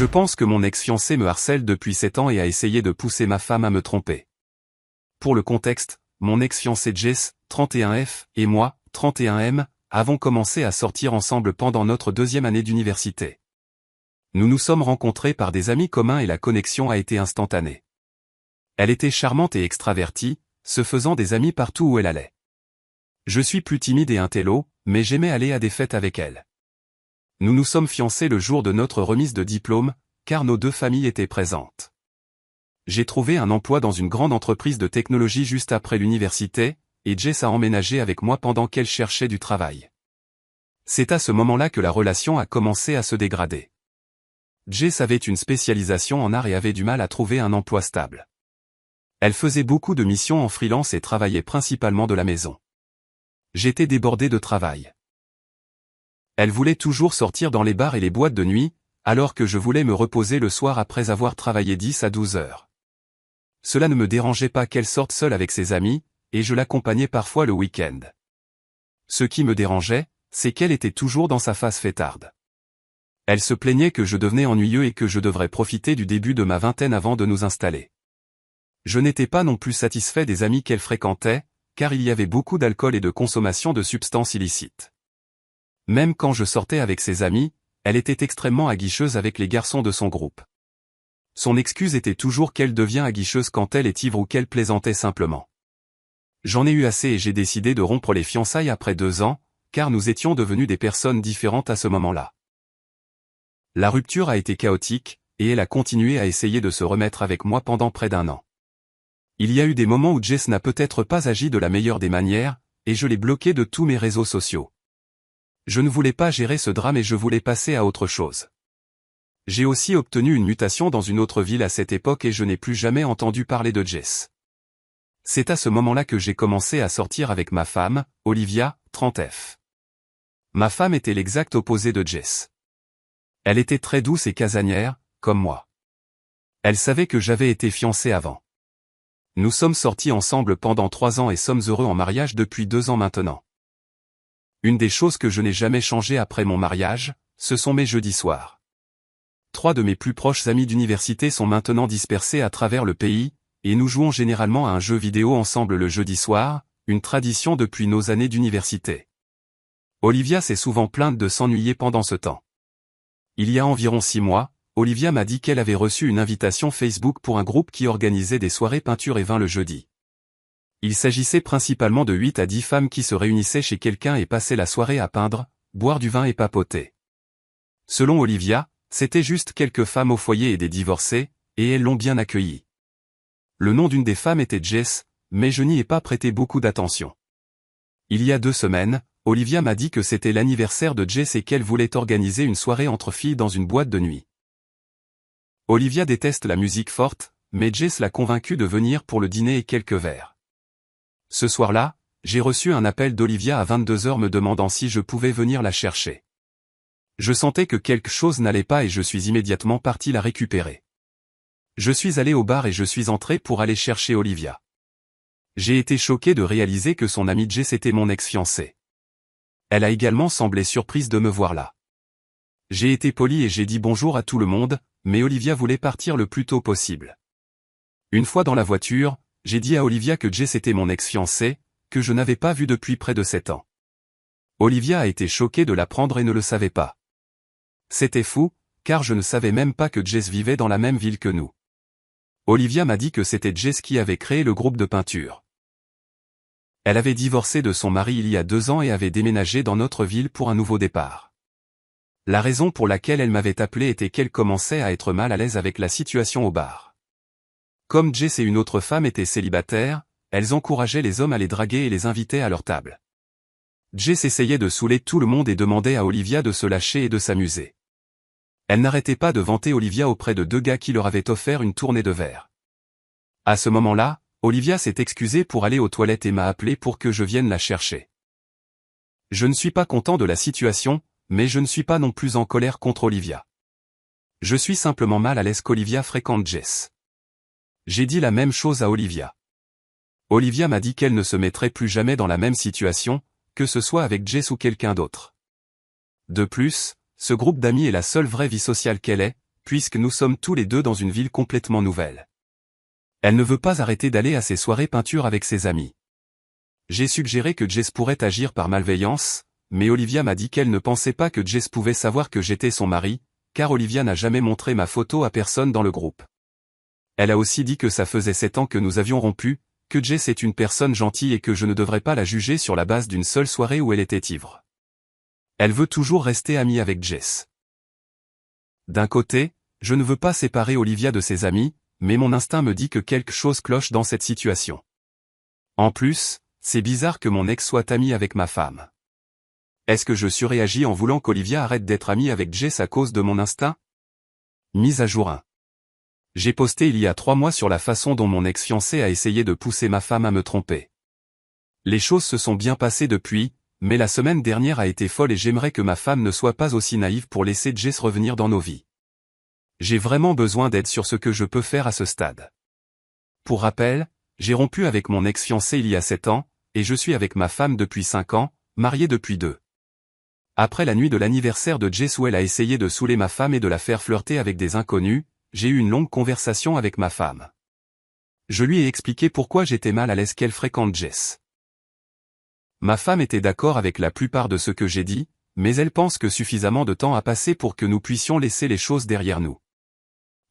Je pense que mon ex-fiancé me harcèle depuis 7 ans et a essayé de pousser ma femme à me tromper. Pour le contexte, mon ex-fiancé Jess, 31F, et moi, 31M, avons commencé à sortir ensemble pendant notre 2e année d'université. Nous nous sommes rencontrés par des amis communs et la connexion a été instantanée. Elle était charmante et extravertie, se faisant des amis partout où elle allait. Je suis plus timide et intello, mais j'aimais aller à des fêtes avec elle. Nous nous sommes fiancés le jour de notre remise de diplôme, car nos 2 familles étaient présentes. J'ai trouvé un emploi dans une grande entreprise de technologie juste après l'université, et Jess a emménagé avec moi pendant qu'elle cherchait du travail. C'est à ce moment-là que la relation a commencé à se dégrader. Jess avait une spécialisation en art et avait du mal à trouver un emploi stable. Elle faisait beaucoup de missions en freelance et travaillait principalement de la maison. J'étais débordé de travail. Elle voulait toujours sortir dans les bars et les boîtes de nuit, alors que je voulais me reposer le soir après avoir travaillé 10 à 12 heures. Cela ne me dérangeait pas qu'elle sorte seule avec ses amis, et je l'accompagnais parfois le week-end. Ce qui me dérangeait, c'est qu'elle était toujours dans sa phase fêtarde. Elle se plaignait que je devenais ennuyeux et que je devrais profiter du début de ma vingtaine avant de nous installer. Je n'étais pas non plus satisfait des amis qu'elle fréquentait, car il y avait beaucoup d'alcool et de consommation de substances illicites. Même quand je sortais avec ses amis, elle était extrêmement aguicheuse avec les garçons de son groupe. Son excuse était toujours qu'elle devient aguicheuse quand elle est ivre ou qu'elle plaisantait simplement. J'en ai eu assez et j'ai décidé de rompre les fiançailles après 2 ans, car nous étions devenus des personnes différentes à ce moment-là. La rupture a été chaotique, et elle a continué à essayer de se remettre avec moi pendant près d'1 an. Il y a eu des moments où Jess n'a peut-être pas agi de la meilleure des manières, et je l'ai bloquée de tous mes réseaux sociaux. Je ne voulais pas gérer ce drame et je voulais passer à autre chose. J'ai aussi obtenu une mutation dans une autre ville à cette époque et je n'ai plus jamais entendu parler de Jess. C'est à ce moment-là que j'ai commencé à sortir avec ma femme, Olivia, 30F. Ma femme était l'exact opposé de Jess. Elle était très douce et casanière, comme moi. Elle savait que j'avais été fiancé avant. Nous sommes sortis ensemble pendant 3 ans et sommes heureux en mariage depuis 2 ans maintenant. Une des choses que je n'ai jamais changé après mon mariage, ce sont mes jeudis soirs. 3 de mes plus proches amis d'université sont maintenant dispersés à travers le pays, et nous jouons généralement à un jeu vidéo ensemble le jeudi soir, une tradition depuis nos années d'université. Olivia s'est souvent plainte de s'ennuyer pendant ce temps. Il y a environ 6 mois, Olivia m'a dit qu'elle avait reçu une invitation Facebook pour un groupe qui organisait des soirées peinture et vin le jeudi. Il s'agissait principalement de 8 à 10 femmes qui se réunissaient chez quelqu'un et passaient la soirée à peindre, boire du vin et papoter. Selon Olivia, c'était juste quelques femmes au foyer et des divorcés, et elles l'ont bien accueilli. Le nom d'une des femmes était Jess, mais je n'y ai pas prêté beaucoup d'attention. Il y a 2 semaines, Olivia m'a dit que c'était l'anniversaire de Jess et qu'elle voulait organiser une soirée entre filles dans une boîte de nuit. Olivia déteste la musique forte, mais Jess l'a convaincue de venir pour le dîner et quelques verres. Ce soir-là, j'ai reçu un appel d'Olivia à 22 heures me demandant si je pouvais venir la chercher. Je sentais que quelque chose n'allait pas et je suis immédiatement parti la récupérer. Je suis allé au bar et je suis entré pour aller chercher Olivia. J'ai été choqué de réaliser que son amie Jess était mon ex-fiancée. Elle a également semblé surprise de me voir là. J'ai été poli et j'ai dit bonjour à tout le monde, mais Olivia voulait partir le plus tôt possible. Une fois dans la voiture, j'ai dit à Olivia que Jess était mon ex-fiancée, que je n'avais pas vu depuis près de 7 ans. Olivia a été choquée de l'apprendre et ne le savait pas. C'était fou, car je ne savais même pas que Jess vivait dans la même ville que nous. Olivia m'a dit que c'était Jess qui avait créé le groupe de peinture. Elle avait divorcé de son mari il y a 2 ans et avait déménagé dans notre ville pour un nouveau départ. La raison pour laquelle elle m'avait appelé était qu'elle commençait à être mal à l'aise avec la situation au bar. Comme Jess et une autre femme étaient célibataires, elles encourageaient les hommes à les draguer et les invitaient à leur table. Jess essayait de saouler tout le monde et demandait à Olivia de se lâcher et de s'amuser. Elle n'arrêtait pas de vanter Olivia auprès de 2 gars qui leur avaient offert une tournée de verre. À ce moment-là, Olivia s'est excusée pour aller aux toilettes et m'a appelé pour que je vienne la chercher. Je ne suis pas content de la situation, mais je ne suis pas non plus en colère contre Olivia. Je suis simplement mal à l'aise qu'Olivia fréquente Jess. J'ai dit la même chose à Olivia. Olivia m'a dit qu'elle ne se mettrait plus jamais dans la même situation, que ce soit avec Jess ou quelqu'un d'autre. De plus, ce groupe d'amis est la seule vraie vie sociale qu'elle ait, puisque nous sommes tous les deux dans une ville complètement nouvelle. Elle ne veut pas arrêter d'aller à ses soirées peinture avec ses amis. J'ai suggéré que Jess pourrait agir par malveillance, mais Olivia m'a dit qu'elle ne pensait pas que Jess pouvait savoir que j'étais son mari, car Olivia n'a jamais montré ma photo à personne dans le groupe. Elle a aussi dit que ça faisait 7 ans que nous avions rompu, que Jess est une personne gentille et que je ne devrais pas la juger sur la base d'une seule soirée où elle était ivre. Elle veut toujours rester amie avec Jess. D'un côté, je ne veux pas séparer Olivia de ses amis, mais mon instinct me dit que quelque chose cloche dans cette situation. En plus, c'est bizarre que mon ex soit ami avec ma femme. Est-ce que je surréagis en voulant qu'Olivia arrête d'être amie avec Jess à cause de mon instinct? Mise à jour 1. J'ai posté il y a 3 mois sur la façon dont mon ex-fiancé a essayé de pousser ma femme à me tromper. Les choses se sont bien passées depuis, mais la semaine dernière a été folle et j'aimerais que ma femme ne soit pas aussi naïve pour laisser Jess revenir dans nos vies. J'ai vraiment besoin d'aide sur ce que je peux faire à ce stade. Pour rappel, j'ai rompu avec mon ex-fiancé il y a 7 ans, et je suis avec ma femme depuis 5 ans, mariée depuis 2. Après la nuit de l'anniversaire de Jess où elle a essayé de saouler ma femme et de la faire flirter avec des inconnus, j'ai eu une longue conversation avec ma femme. Je lui ai expliqué pourquoi j'étais mal à l'aise qu'elle fréquente Jess. Ma femme était d'accord avec la plupart de ce que j'ai dit, mais elle pense que suffisamment de temps a passé pour que nous puissions laisser les choses derrière nous.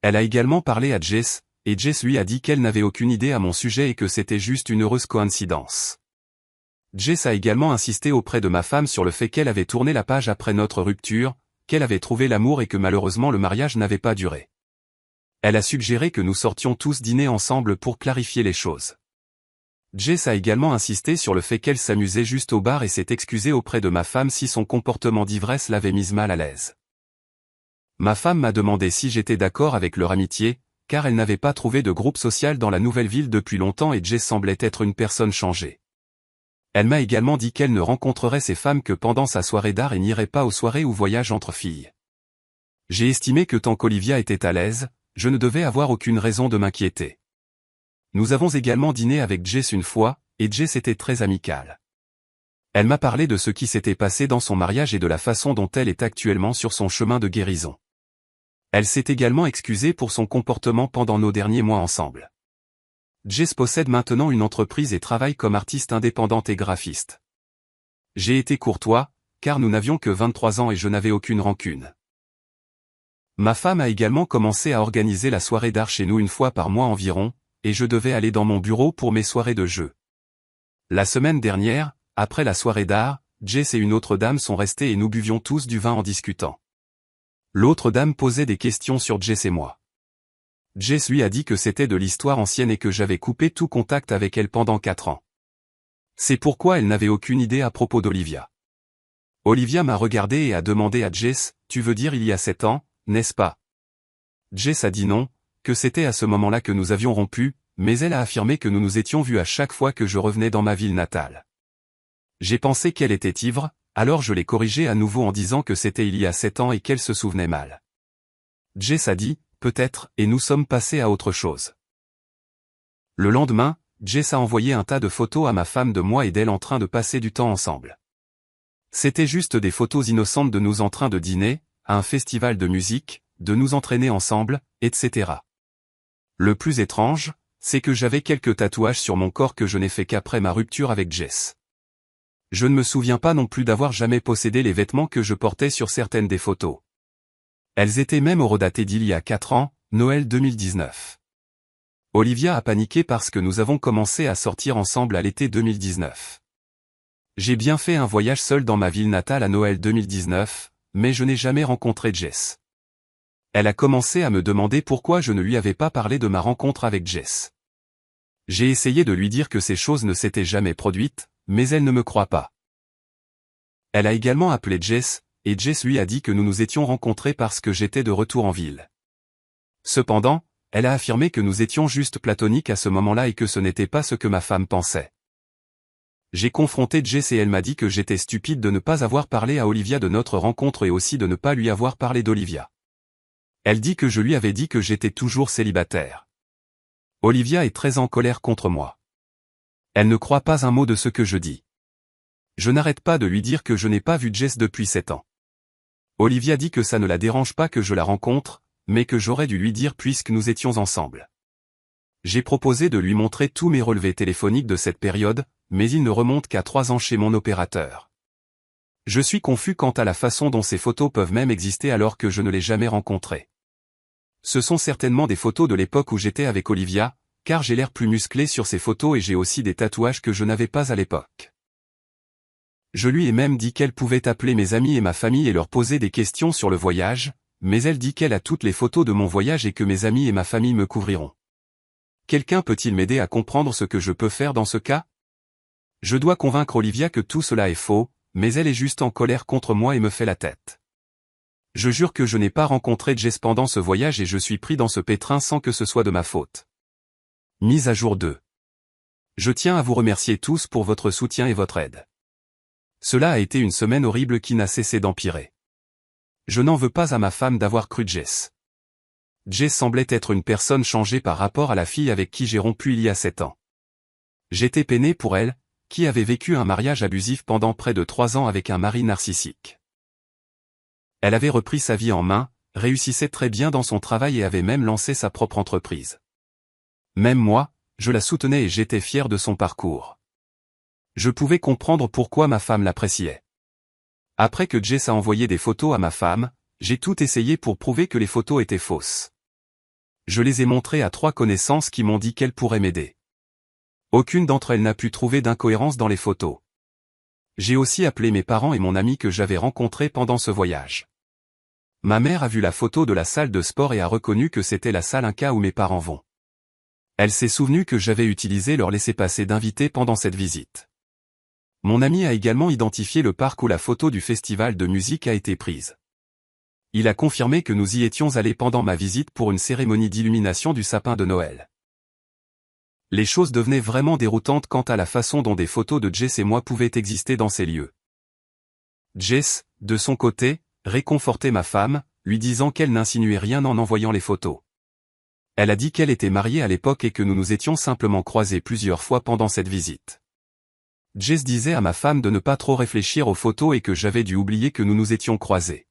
Elle a également parlé à Jess, et Jess lui a dit qu'elle n'avait aucune idée à mon sujet et que c'était juste une heureuse coïncidence. Jess a également insisté auprès de ma femme sur le fait qu'elle avait tourné la page après notre rupture, qu'elle avait trouvé l'amour et que malheureusement le mariage n'avait pas duré. Elle a suggéré que nous sortions tous dîner ensemble pour clarifier les choses. Jess a également insisté sur le fait qu'elle s'amusait juste au bar et s'est excusée auprès de ma femme si son comportement d'ivresse l'avait mise mal à l'aise. Ma femme m'a demandé si j'étais d'accord avec leur amitié, car elle n'avait pas trouvé de groupe social dans la nouvelle ville depuis longtemps et Jess semblait être une personne changée. Elle m'a également dit qu'elle ne rencontrerait ces femmes que pendant sa soirée d'art et n'irait pas aux soirées ou voyages entre filles. J'ai estimé que tant qu'Olivia était à l'aise, je ne devais avoir aucune raison de m'inquiéter. Nous avons également dîné avec Jess une fois, et Jess était très amicale. Elle m'a parlé de ce qui s'était passé dans son mariage et de la façon dont elle est actuellement sur son chemin de guérison. Elle s'est également excusée pour son comportement pendant nos derniers mois ensemble. Jess possède maintenant une entreprise et travaille comme artiste indépendante et graphiste. J'ai été courtois, car nous n'avions que 23 ans et je n'avais aucune rancune. Ma femme a également commencé à organiser la soirée d'art chez nous une fois par mois environ, et je devais aller dans mon bureau pour mes soirées de jeu. La semaine dernière, après la soirée d'art, Jess et une autre dame sont restées et nous buvions tous du vin en discutant. L'autre dame posait des questions sur Jess et moi. Jess lui a dit que c'était de l'histoire ancienne et que j'avais coupé tout contact avec elle pendant 4 ans. C'est pourquoi elle n'avait aucune idée à propos d'Olivia. Olivia m'a regardé et a demandé à Jess, « Tu veux dire il y a 7 ans, n'est-ce pas ?» Jess a dit non, que c'était à ce moment-là que nous avions rompu, mais elle a affirmé que nous nous étions vus à chaque fois que je revenais dans ma ville natale. J'ai pensé qu'elle était ivre, alors je l'ai corrigée à nouveau en disant que c'était il y a 7 ans et qu'elle se souvenait mal. Jess a dit, peut-être, et nous sommes passés à autre chose. Le lendemain, Jess a envoyé un tas de photos à ma femme de moi et d'elle en train de passer du temps ensemble. C'était juste des photos innocentes de nous en train de dîner, à un festival de musique, de nous entraîner ensemble, etc. Le plus étrange, c'est que j'avais quelques tatouages sur mon corps que je n'ai fait qu'après ma rupture avec Jess. Je ne me souviens pas non plus d'avoir jamais possédé les vêtements que je portais sur certaines des photos. Elles étaient même horodatées d'il y a 4 ans, Noël 2019. Olivia a paniqué parce que nous avons commencé à sortir ensemble à l'été 2019. J'ai bien fait un voyage seul dans ma ville natale à Noël 2019, mais je n'ai jamais rencontré Jess. Elle a commencé à me demander pourquoi je ne lui avais pas parlé de ma rencontre avec Jess. J'ai essayé de lui dire que ces choses ne s'étaient jamais produites, mais elle ne me croit pas. Elle a également appelé Jess, et Jess lui a dit que nous nous étions rencontrés parce que j'étais de retour en ville. Cependant, elle a affirmé que nous étions juste platoniques à ce moment-là et que ce n'était pas ce que ma femme pensait. J'ai confronté Jess et elle m'a dit que j'étais stupide de ne pas avoir parlé à Olivia de notre rencontre et aussi de ne pas lui avoir parlé d'Olivia. Elle dit que je lui avais dit que j'étais toujours célibataire. Olivia est très en colère contre moi. Elle ne croit pas un mot de ce que je dis. Je n'arrête pas de lui dire que je n'ai pas vu Jess depuis 7 ans. Olivia dit que ça ne la dérange pas que je la rencontre, mais que j'aurais dû lui dire puisque nous étions ensemble. J'ai proposé de lui montrer tous mes relevés téléphoniques de cette période, mais il ne remonte qu'à 3 ans chez mon opérateur. Je suis confus quant à la façon dont ces photos peuvent même exister alors que je ne l'ai jamais rencontré. Ce sont certainement des photos de l'époque où j'étais avec Olivia, car j'ai l'air plus musclé sur ces photos et j'ai aussi des tatouages que je n'avais pas à l'époque. Je lui ai même dit qu'elle pouvait appeler mes amis et ma famille et leur poser des questions sur le voyage, mais elle dit qu'elle a toutes les photos de mon voyage et que mes amis et ma famille me couvriront. Quelqu'un peut-il m'aider à comprendre ce que je peux faire dans ce cas? Je dois convaincre Olivia que tout cela est faux, mais elle est juste en colère contre moi et me fait la tête. Je jure que je n'ai pas rencontré Jess pendant ce voyage et je suis pris dans ce pétrin sans que ce soit de ma faute. Mise à jour 2. Je tiens à vous remercier tous pour votre soutien et votre aide. Cela a été une semaine horrible qui n'a cessé d'empirer. Je n'en veux pas à ma femme d'avoir cru Jess. Jess semblait être une personne changée par rapport à la fille avec qui j'ai rompu il y a 7 ans. J'étais peiné pour elle, qui avait vécu un mariage abusif pendant près de 3 ans avec un mari narcissique. Elle avait repris sa vie en main, réussissait très bien dans son travail et avait même lancé sa propre entreprise. Même moi, je la soutenais et j'étais fier de son parcours. Je pouvais comprendre pourquoi ma femme l'appréciait. Après que Jess a envoyé des photos à ma femme, j'ai tout essayé pour prouver que les photos étaient fausses. Je les ai montrées à 3 connaissances qui m'ont dit qu'elles pourraient m'aider. Aucune d'entre elles n'a pu trouver d'incohérence dans les photos. J'ai aussi appelé mes parents et mon ami que j'avais rencontré pendant ce voyage. Ma mère a vu la photo de la salle de sport et a reconnu que c'était la salle Inca où mes parents vont. Elle s'est souvenue que j'avais utilisé leur laissez-passer d'invité pendant cette visite. Mon ami a également identifié le parc où la photo du festival de musique a été prise. Il a confirmé que nous y étions allés pendant ma visite pour une cérémonie d'illumination du sapin de Noël. Les choses devenaient vraiment déroutantes quant à la façon dont des photos de Jess et moi pouvaient exister dans ces lieux. Jess, de son côté, réconfortait ma femme, lui disant qu'elle n'insinuait rien en envoyant les photos. Elle a dit qu'elle était mariée à l'époque et que nous nous étions simplement croisés plusieurs fois pendant cette visite. Jess disait à ma femme de ne pas trop réfléchir aux photos et que j'avais dû oublier que nous nous étions croisés.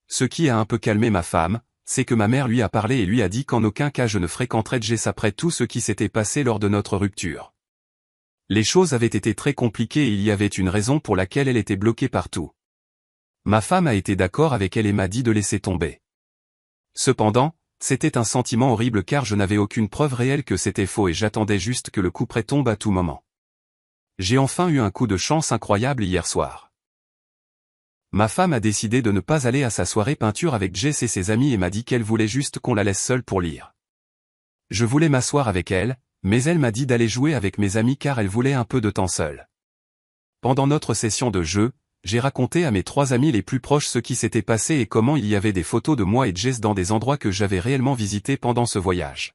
Ce qui a un peu calmé ma femme, c'est que ma mère lui a parlé et lui a dit qu'en aucun cas je ne fréquenterais Jess après tout ce qui s'était passé lors de notre rupture. Les choses avaient été très compliquées et il y avait une raison pour laquelle elle était bloquée partout. Ma femme a été d'accord avec elle et m'a dit de laisser tomber. Cependant, c'était un sentiment horrible car je n'avais aucune preuve réelle que c'était faux et j'attendais juste que le couperet tombe à tout moment. J'ai enfin eu un coup de chance incroyable hier soir. Ma femme a décidé de ne pas aller à sa soirée peinture avec Jess et ses amis et m'a dit qu'elle voulait juste qu'on la laisse seule pour lire. Je voulais m'asseoir avec elle, mais elle m'a dit d'aller jouer avec mes amis car elle voulait un peu de temps seule. Pendant notre session de jeu, j'ai raconté à mes 3 amis les plus proches ce qui s'était passé et comment il y avait des photos de moi et Jess dans des endroits que j'avais réellement visités pendant ce voyage.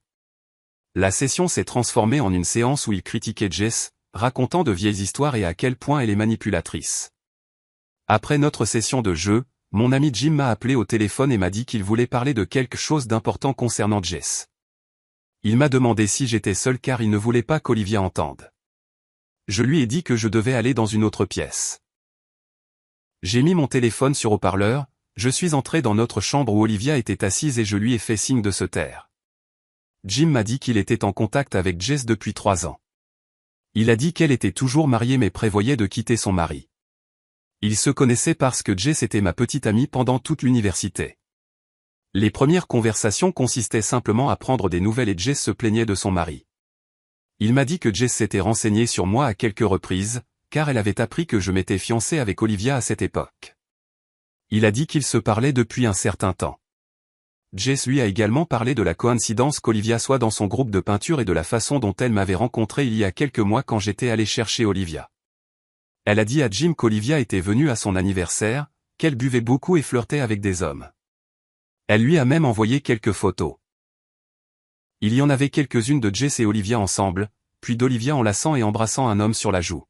La session s'est transformée en une séance où ils critiquaient Jess, racontant de vieilles histoires et à quel point elle est manipulatrice. Après notre session de jeu, mon ami Jim m'a appelé au téléphone et m'a dit qu'il voulait parler de quelque chose d'important concernant Jess. Il m'a demandé si j'étais seul car il ne voulait pas qu'Olivia entende. Je lui ai dit que je devais aller dans une autre pièce. J'ai mis mon téléphone sur haut-parleur, je suis entré dans notre chambre où Olivia était assise et je lui ai fait signe de se taire. Jim m'a dit qu'il était en contact avec Jess depuis 3 ans. Il a dit qu'elle était toujours mariée mais prévoyait de quitter son mari. Ils se connaissaient parce que Jess était ma petite amie pendant toute l'université. Les premières conversations consistaient simplement à prendre des nouvelles et Jess se plaignait de son mari. Il m'a dit que Jess s'était renseignée sur moi à quelques reprises, car elle avait appris que je m'étais fiancé avec Olivia à cette époque. Il a dit qu'ils se parlaient depuis un certain temps. Jess lui a également parlé de la coïncidence qu'Olivia soit dans son groupe de peinture et de la façon dont elle m'avait rencontré il y a quelques mois quand j'étais allé chercher Olivia. Elle a dit à Jim qu'Olivia était venue à son anniversaire, qu'elle buvait beaucoup et flirtait avec des hommes. Elle lui a même envoyé quelques photos. Il y en avait quelques-unes de Jess et Olivia ensemble, puis d'Olivia enlaçant et embrassant un homme sur la joue.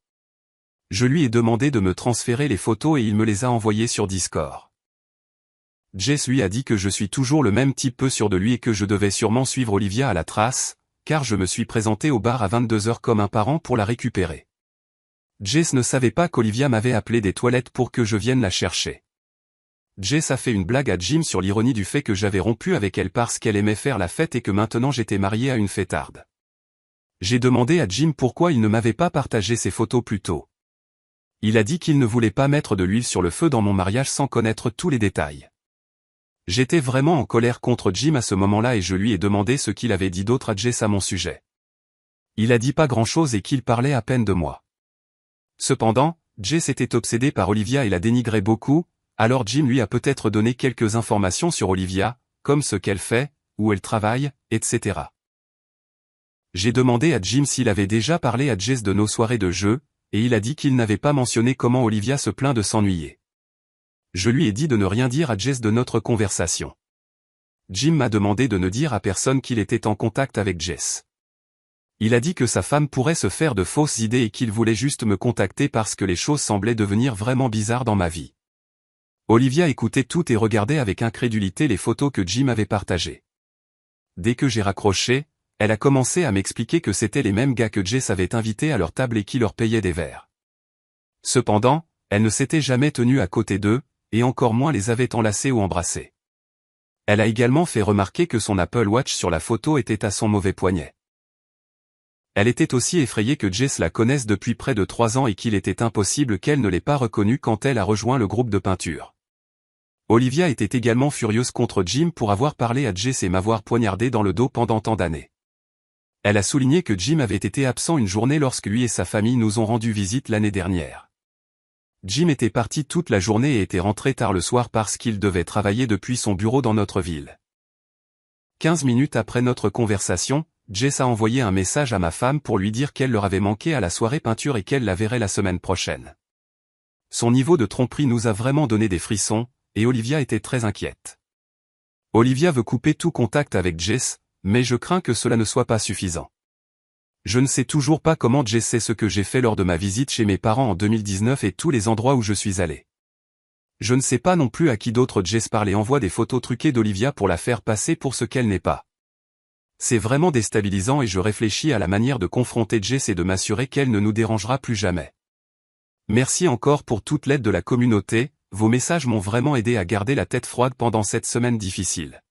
Je lui ai demandé de me transférer les photos et il me les a envoyées sur Discord. Jess lui a dit que je suis toujours le même type peu sûr de lui et que je devais sûrement suivre Olivia à la trace, car je me suis présenté au bar à 22h comme un parent pour la récupérer. Jess ne savait pas qu'Olivia m'avait appelé des toilettes pour que je vienne la chercher. Jess a fait une blague à Jim sur l'ironie du fait que j'avais rompu avec elle parce qu'elle aimait faire la fête et que maintenant j'étais marié à une fêtarde. J'ai demandé à Jim pourquoi il ne m'avait pas partagé ses photos plus tôt. Il a dit qu'il ne voulait pas mettre de l'huile sur le feu dans mon mariage sans connaître tous les détails. J'étais vraiment en colère contre Jim à ce moment-là et je lui ai demandé ce qu'il avait dit d'autre à Jess à mon sujet. Il a dit pas grand-chose et qu'il parlait à peine de moi. Cependant, Jess était obsédée par Olivia et la dénigrait beaucoup, alors Jim lui a peut-être donné quelques informations sur Olivia, comme ce qu'elle fait, où elle travaille, etc. J'ai demandé à Jim s'il avait déjà parlé à Jess de nos soirées de jeu, et il a dit qu'il n'avait pas mentionné comment Olivia se plaint de s'ennuyer. Je lui ai dit de ne rien dire à Jess de notre conversation. Jim m'a demandé de ne dire à personne qu'il était en contact avec Jess. Il a dit que sa femme pourrait se faire de fausses idées et qu'il voulait juste me contacter parce que les choses semblaient devenir vraiment bizarres dans ma vie. Olivia écoutait tout et regardait avec incrédulité les photos que Jim avait partagées. Dès que j'ai raccroché, elle a commencé à m'expliquer que c'étaient les mêmes gars que Jess avait invités à leur table et qui leur payaient des verres. Cependant, elle ne s'était jamais tenue à côté d'eux, et encore moins les avait enlacés ou embrassés. Elle a également fait remarquer que son Apple Watch sur la photo était à son mauvais poignet. Elle était aussi effrayée que Jess la connaisse depuis près de 3 ans et qu'il était impossible qu'elle ne l'ait pas reconnue quand elle a rejoint le groupe de peinture. Olivia était également furieuse contre Jim pour avoir parlé à Jess et m'avoir poignardé dans le dos pendant tant d'années. Elle a souligné que Jim avait été absent une journée lorsque lui et sa famille nous ont rendu visite l'année dernière. Jim était parti toute la journée et était rentré tard le soir parce qu'il devait travailler depuis son bureau dans notre ville. 15 minutes après notre conversation, Jess a envoyé un message à ma femme pour lui dire qu'elle leur avait manqué à la soirée peinture et qu'elle la verrait la semaine prochaine. Son niveau de tromperie nous a vraiment donné des frissons, et Olivia était très inquiète. Olivia veut couper tout contact avec Jess, mais je crains que cela ne soit pas suffisant. Je ne sais toujours pas comment Jess sait ce que j'ai fait lors de ma visite chez mes parents en 2019 et tous les endroits où je suis allé. Je ne sais pas non plus à qui d'autre Jess parle et envoie des photos truquées d'Olivia pour la faire passer pour ce qu'elle n'est pas. C'est vraiment déstabilisant et je réfléchis à la manière de confronter Jess et de m'assurer qu'elle ne nous dérangera plus jamais. Merci encore pour toute l'aide de la communauté, vos messages m'ont vraiment aidé à garder la tête froide pendant cette semaine difficile.